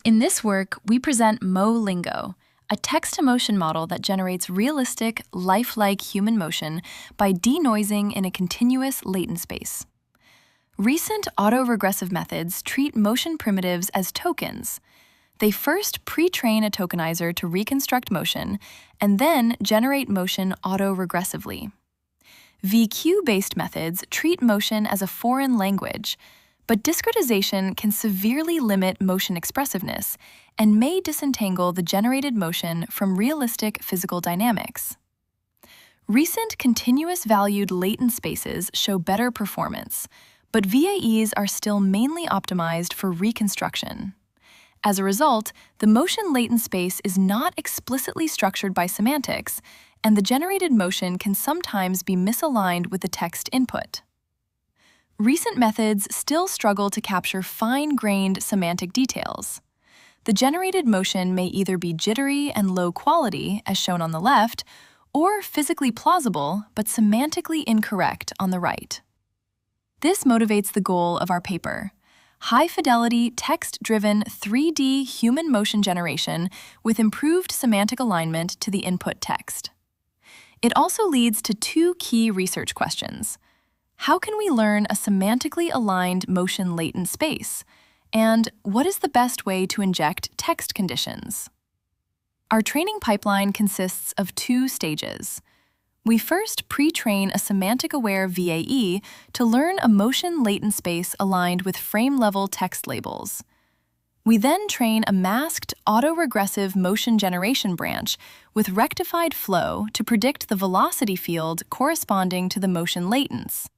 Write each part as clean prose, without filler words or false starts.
In this work, we present MoLingo, a text-to-motion model that generates realistic, lifelike human motion by denoising in a continuous latent space. Recent auto-regressive methods treat motion primitives as tokens. They first pre-train a tokenizer to reconstruct motion, and then generate motion auto-regressively. VQ-based methods treat motion as a foreign language, but discretization can severely limit motion expressiveness and may disentangle the generated motion from realistic physical dynamics. Recent continuous-valued latent spaces show better performance, but VAEs are still mainly optimized for reconstruction. As a result, the motion latent space is not explicitly structured by semantics, and the generated motion can sometimes be misaligned with the text input. Recent methods still struggle to capture fine-grained semantic details. The generated motion may either be jittery and low quality, as shown on the left, or physically plausible but semantically incorrect on the right. This motivates the goal of our paper: high-fidelity, text-driven 3D human motion generation with improved semantic alignment to the input text. It also leads to two key research questions. How can we learn a semantically aligned motion latent space? And what is the best way to inject text conditions? Our training pipeline consists of two stages. We first pre-train a semantic-aware VAE to learn a motion latent space aligned with frame-level text labels. We then train a masked auto-regressive motion generation branch with rectified flow to predict the velocity field corresponding to the motion latents.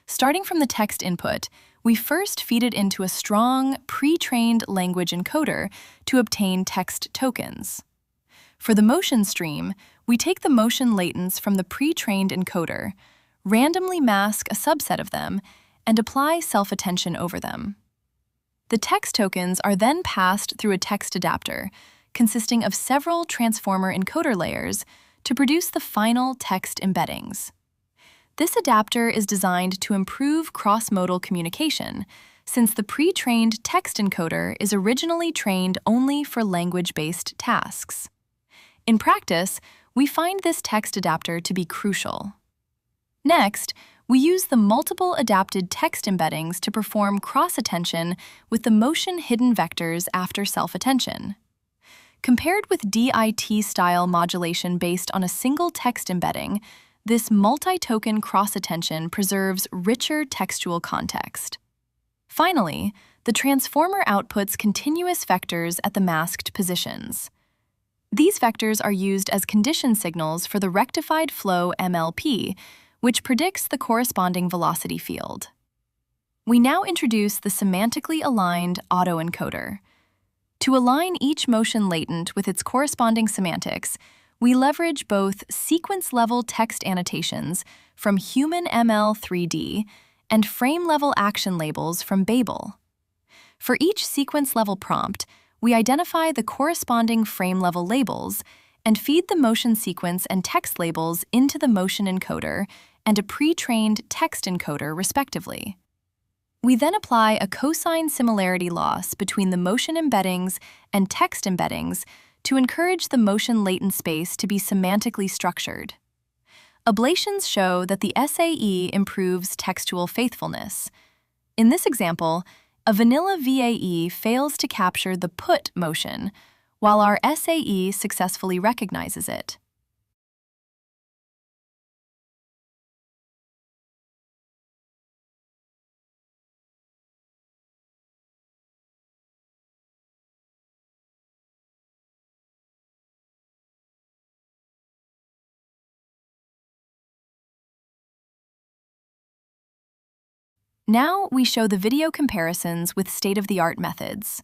Starting from the text input, we first feed it into a strong, pre-trained language encoder to obtain text tokens. For the motion stream, we take the motion latents from the pre-trained encoder, randomly mask a subset of them, and apply self-attention over them. The text tokens are then passed through a text adapter, consisting of several transformer encoder layers, to produce the final text embeddings. This adapter is designed to improve cross-modal communication, since the pre-trained text encoder is originally trained only for language-based tasks. In practice, we find this text adapter to be crucial. Next, we use the multiple adapted text embeddings to perform cross-attention with the motion hidden vectors after self-attention. Compared with DIT-style modulation based on a single text embedding, this multi-token cross-attention preserves richer textual context. Finally, the transformer outputs continuous vectors at the masked positions. These vectors are used as condition signals for the rectified flow MLP, which predicts the corresponding velocity field. We now introduce the semantically aligned autoencoder. To align each motion latent with its corresponding semantics, we leverage both sequence-level text annotations from human ML 3D and frame-level action labels from Babel. For each sequence-level prompt, we identify the corresponding frame-level labels and feed the motion sequence and text labels into the motion encoder and a pre-trained text encoder, respectively. We then apply a cosine similarity loss between the motion embeddings and text embeddings to encourage the motion latent space to be semantically structured. Ablations show that the SAE improves textual faithfulness. In this example, a vanilla VAE fails to capture the put motion, while our SAE successfully recognizes it. Now we show the video comparisons with state-of-the-art methods.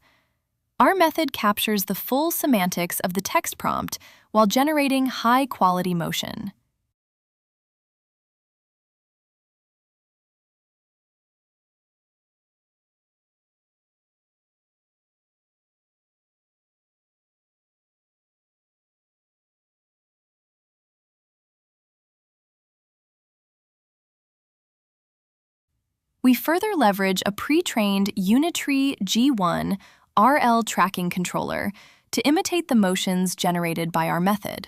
Our method captures the full semantics of the text prompt while generating high-quality motion. We further leverage a pre-trained Unitree G1 RL tracking controller to imitate the motions generated by our method.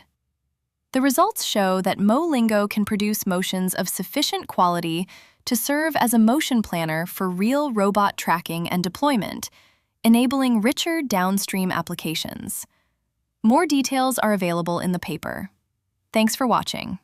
The results show that MoLingo can produce motions of sufficient quality to serve as a motion planner for real robot tracking and deployment, enabling richer downstream applications. More details are available in the paper. Thanks for watching.